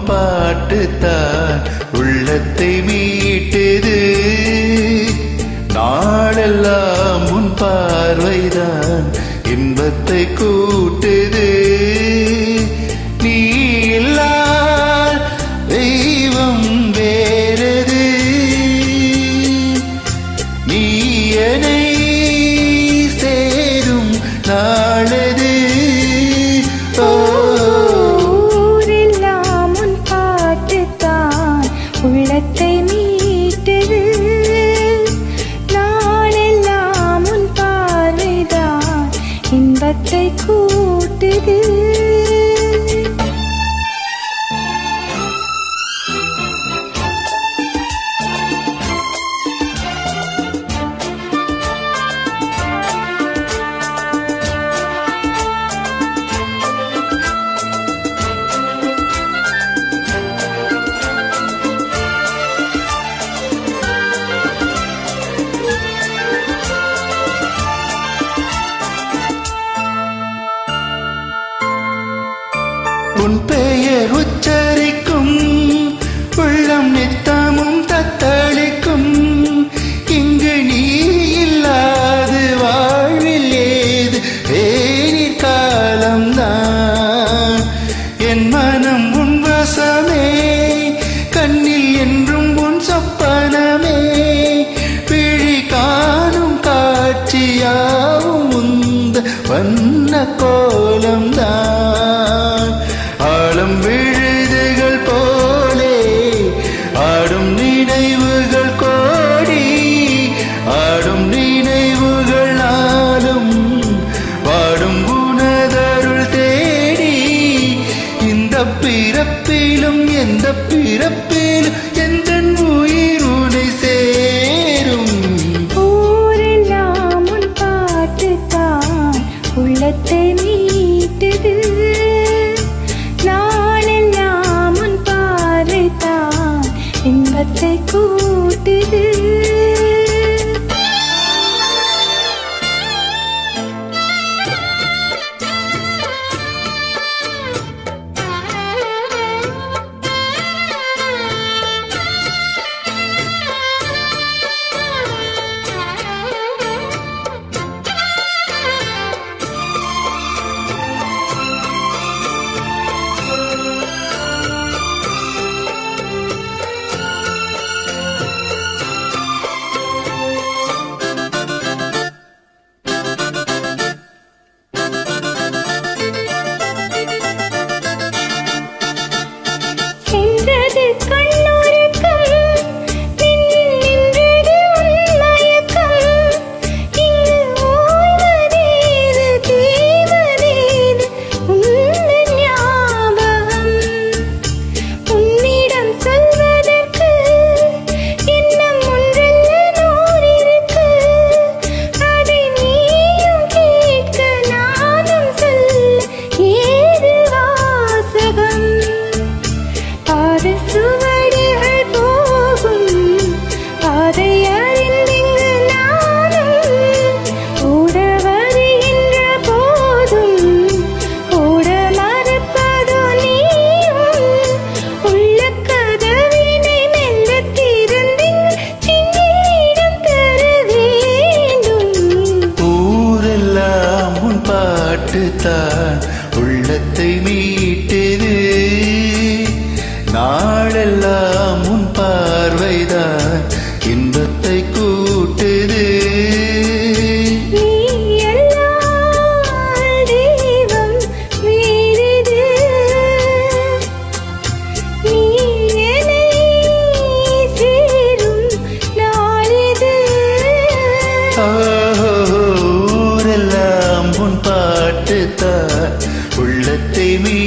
பாட்டுத்தான் உள்ளத்தை மீட்டது. நாளெல்லாம் உன் பார்வைதான் இன்பத்தை கூட்டுது. நீ இல்லா தெய்வம் வேறது, நீ என்னை சேரும் நாளது. உள்ளத்தை மீட்டது. நாளெல்லாம் உன் பார்வைதான் இன்பத்தை கூட்டுது. உன் பெயர் உச்சரிக்கும் உள்ளம் நித்தமும் தத்தளிக்கும். இங்கு நீ இல்லாது வாழ்வில் ஏது வேறீர் காலம்தான். என் மனம் உன் வசமே, கண்ணில் என்றும் உன் சொப்பனமே. விழி காணும் காட்சியாவும் உந்த வண்ண கோலம்தான். ஆழம் விழுதுகள் போலே ஆடும் நினைவுகள் கோடி, ஆடும் நினைவுகள் நாளும் வாடும் குணதருள் தேடி. இந்த பிறப்பிலும் எந்த பிறப்பிலும் எந்த உயிர் உனை சேரும். ஊரெல்லாம் உன் பாட்டுத்தான் உள்ளத்தை மீட்டது. நாளெல்லாம் உன் பார்வைதான் இன்பத்தை கூட்டுது. பாட்டுத்தான் உள்ளத்தை மீட்டது. நாளெல்லாம் உன் பார்வைதான் இன்பத்தை கூட்டுது. ஊரெல்லாம் உன் பாட்டுத்தான் உள்ளத்தை மீ